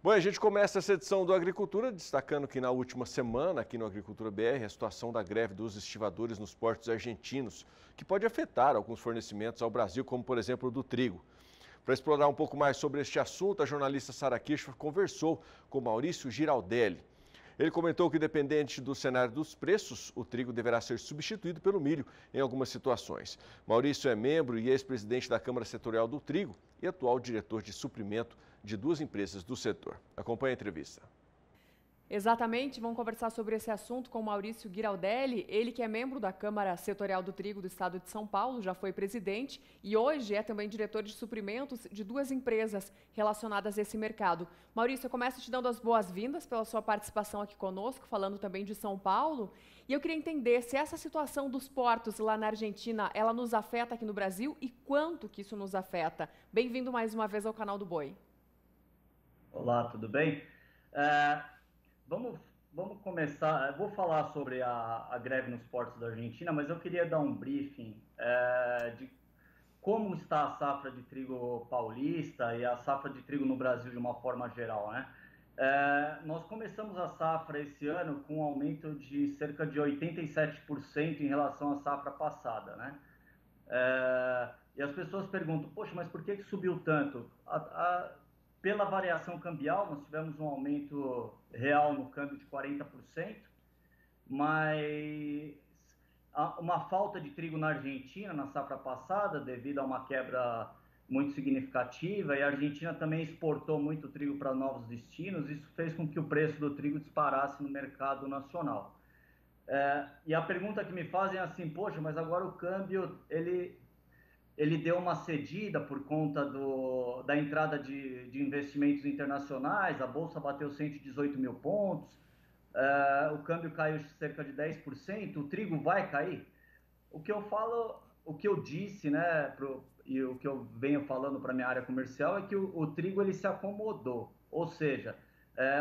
Bom, a gente começa essa edição do Agricultura destacando que na última semana, aqui no Agricultura BR, a situação da greve dos estivadores nos portos argentinos, que pode afetar alguns fornecimentos ao Brasil, como por exemplo o do trigo. Para explorar um pouco mais sobre este assunto, a jornalista Sara Kirchhoff conversou com Maurício Giraldelli. Ele comentou que, dependente do cenário dos preços, o trigo deverá ser substituído pelo milho em algumas situações. Maurício é membro e ex-presidente da Câmara Setorial do Trigo e atual diretor de suprimento de duas empresas do setor. Acompanhe a entrevista. Exatamente, vamos conversar sobre esse assunto com Maurício Giraldelli, ele que é membro da Câmara Setorial do Trigo do Estado de São Paulo, já foi presidente e hoje é também diretor de suprimentos de duas empresas relacionadas a esse mercado. Maurício, eu começo te dando as boas-vindas pela sua participação aqui conosco, falando também de São Paulo, e eu queria entender se essa situação dos portos lá na Argentina, ela nos afeta aqui no Brasil e quanto que isso nos afeta. Bem-vindo mais uma vez ao canal do Boi. Olá, tudo bem? Vamos começar. Vou falar sobre a greve nos portos da Argentina, mas eu queria dar um briefing de como está a safra de trigo paulista e a safra de trigo no Brasil de uma forma geral, né? Nós começamos a safra esse ano com um aumento de cerca de 87% em relação à safra passada, né? E as pessoas perguntam, poxa, mas por que subiu tanto? Pela variação cambial, nós tivemos um aumento real no câmbio de 40%, mas uma falta de trigo na Argentina na safra passada, devido a uma quebra muito significativa, e a Argentina também exportou muito trigo para novos destinos, isso fez com que o preço do trigo disparasse no mercado nacional. E a pergunta que me fazem é assim, poxa, mas agora o câmbio, ele deu uma cedida por conta da entrada de investimentos internacionais, a Bolsa bateu 118 mil pontos, o câmbio caiu cerca de 10%, o trigo vai cair? O que eu falo, o que eu disse, né, e o que eu venho falando para a minha área comercial é que o trigo ele se acomodou, ou seja,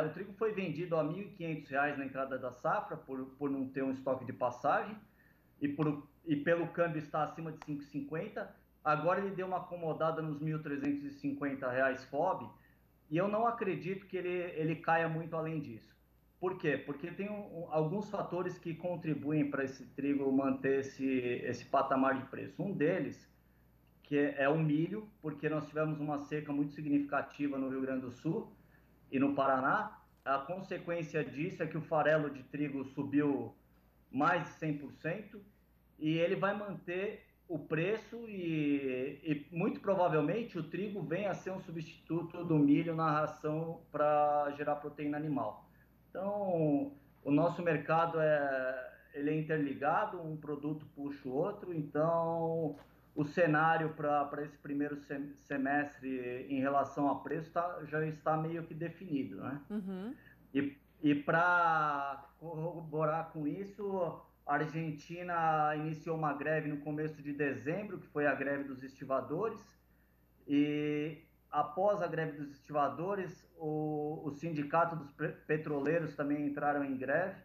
o trigo foi vendido a R$ 1.500 na entrada da safra por não ter um estoque de passagem e pelo câmbio estar acima de 5,50. Agora ele deu uma acomodada nos R$ 1.350 FOB, e eu não acredito que ele caia muito além disso. Por quê? Porque tem alguns fatores que contribuem para esse trigo manter esse patamar de preço. Um deles, que é o milho, porque nós tivemos uma seca muito significativa no Rio Grande do Sul e no Paraná. A consequência disso é que o farelo de trigo subiu mais de 100%, e ele vai manter o preço e muito provavelmente o trigo venha a ser um substituto do milho na ração para gerar proteína animal. Então, o nosso mercado ele é interligado, um produto puxa o outro, então o cenário para esse primeiro semestre em relação a preço já está meio que definido, né? Uhum. E para corroborar com isso, a Argentina iniciou uma greve no começo de dezembro, que foi a greve dos estivadores, e após a greve dos estivadores, o sindicato dos petroleiros também entraram em greve,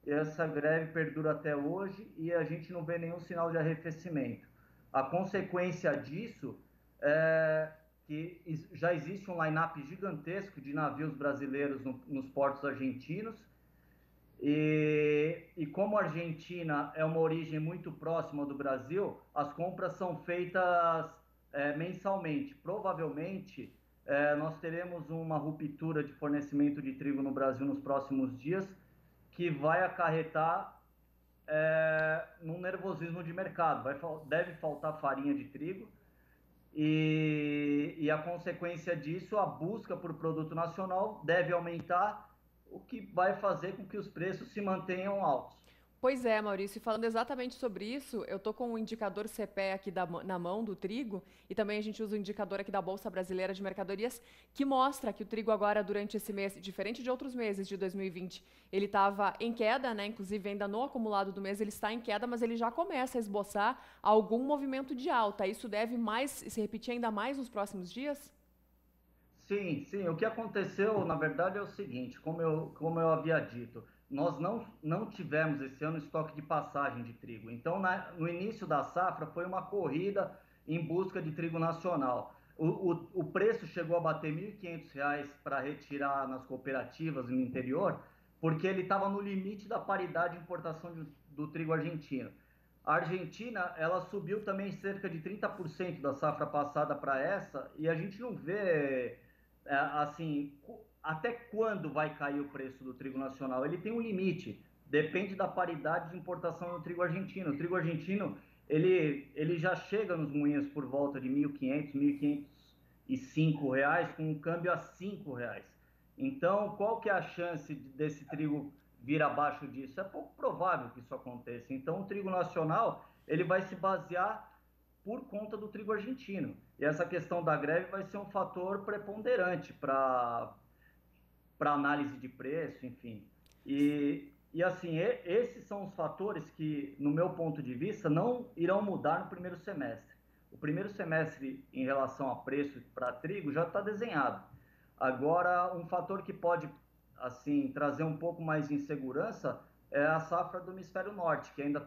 e essa greve perdura até hoje e a gente não vê nenhum sinal de arrefecimento. A consequência disso é que já existe um line-up gigantesco de navios brasileiros nos portos argentinos, e como a Argentina é uma origem muito próxima do Brasil, as compras são feitas mensalmente. Provavelmente nós teremos uma ruptura de fornecimento de trigo no Brasil nos próximos dias, que vai acarretar num nervosismo de mercado. Deve faltar farinha de trigo, e a consequência disso, a busca por produto nacional deve aumentar, o que vai fazer com que os preços se mantenham altos. Pois é, Maurício, e falando exatamente sobre isso, eu estou com o indicador CPE aqui na mão do trigo, e também a gente usa o indicador aqui da Bolsa Brasileira de Mercadorias, que mostra que o trigo agora, durante esse mês, diferente de outros meses de 2020, ele estava em queda, né? Inclusive ainda no acumulado do mês ele está em queda, mas ele já começa a esboçar algum movimento de alta. Isso deve se repetir ainda mais nos próximos dias? Sim, sim. O que aconteceu, na verdade, é o seguinte, como eu havia dito, nós não tivemos esse ano estoque de passagem de trigo. Então, no início da safra, foi uma corrida em busca de trigo nacional. O preço chegou a bater R$ 1.500 para retirar nas cooperativas no interior, porque ele estava no limite da paridade de importação do trigo argentino. A Argentina, ela subiu também cerca de 30% da safra passada para essa, e a gente não vê, assim, até quando vai cair o preço do trigo nacional. Ele tem um limite, depende da paridade de importação do trigo argentino. O trigo argentino, ele já chega nos moinhos por volta de R$ 1.500, R$ 1.505, com um câmbio a R$ 5. Então, qual que é a chance desse trigo vir abaixo disso? É pouco provável que isso aconteça. Então, o trigo nacional, ele vai se basear por conta do trigo argentino. E essa questão da greve vai ser um fator preponderante para análise de preço, enfim. E assim, esses são os fatores que, no meu ponto de vista, não irão mudar no primeiro semestre. O primeiro semestre, em relação a preço para trigo, já está desenhado. Agora, um fator que pode, assim, trazer um pouco mais de insegurança é a safra do hemisfério norte, que ainda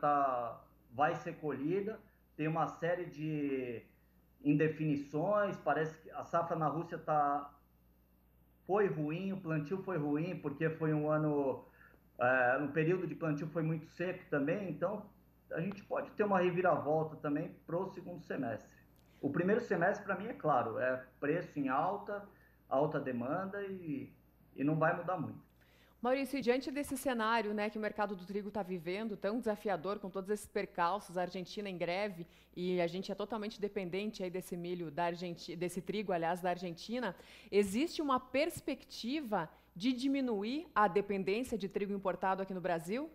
vai ser colhida, tem uma série de indefinições, parece que a safra na Rússia foi ruim, o plantio foi ruim, porque foi um ano, no período de plantio foi muito seco também, então a gente pode ter uma reviravolta também para o segundo semestre. O primeiro semestre, para mim, é claro, é preço em alta demanda e não vai mudar muito. Maurício, e diante desse cenário, né, que o mercado do trigo está vivendo, tão desafiador, com todos esses percalços, a Argentina em greve, e a gente é totalmente dependente aí desse milho da Argentina, desse trigo, aliás, da Argentina, existe uma perspectiva de diminuir a dependência de trigo importado aqui no Brasil?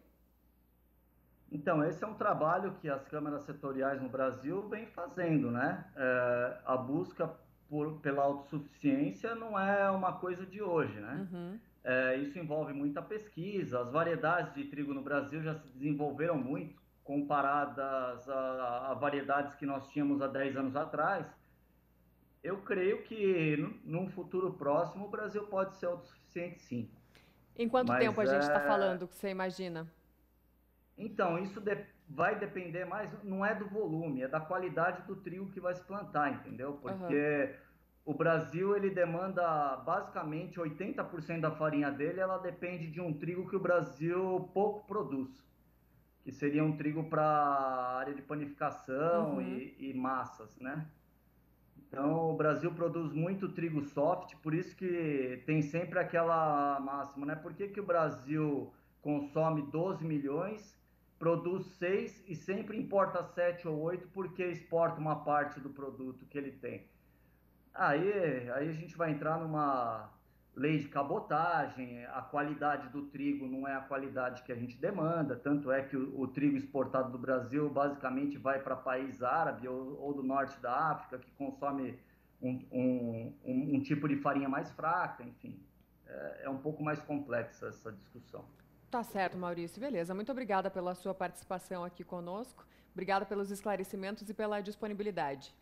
Então, esse é um trabalho que as câmaras setoriais no Brasil vêm fazendo, né? A busca pela autossuficiência não é uma coisa de hoje, né? Uhum. Isso envolve muita pesquisa. As variedades de trigo no Brasil já se desenvolveram muito, comparadas a variedades que nós tínhamos há 10 anos atrás. Eu creio que, num futuro próximo, o Brasil pode ser autossuficiente, sim. Em quanto Mas, tempo a gente está falando, que você imagina? então, isso vai depender mais, não é do volume, é da qualidade do trigo que vai se plantar, entendeu? Porque o Brasil, ele demanda basicamente 80% da farinha dele, ela depende de um trigo que o Brasil pouco produz, que seria um trigo para área de panificação e massas, né? Então, o Brasil produz muito trigo soft, por isso que tem sempre aquela máxima, né? Por que que o Brasil consome 12 milhões, produz 6 e sempre importa 7 ou 8 porque exporta uma parte do produto que ele tem? Aí a gente vai entrar numa lei de cabotagem, a qualidade do trigo não é a qualidade que a gente demanda, tanto é que o trigo exportado do Brasil basicamente vai para país árabe ou do norte da África, que consome um tipo de farinha mais fraca, enfim. É um pouco mais complexa essa discussão. Tá certo, Maurício. Beleza. Muito obrigada pela sua participação aqui conosco. Obrigada pelos esclarecimentos e pela disponibilidade.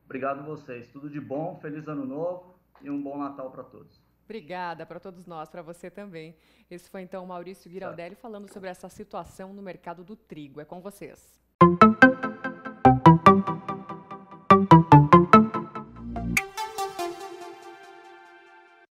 Obrigado a vocês. Tudo de bom, feliz ano novo e um bom Natal para todos. Obrigada para todos nós, para você também. Esse foi então o Maurício Giraldelli falando sobre essa situação no mercado do trigo. É com vocês.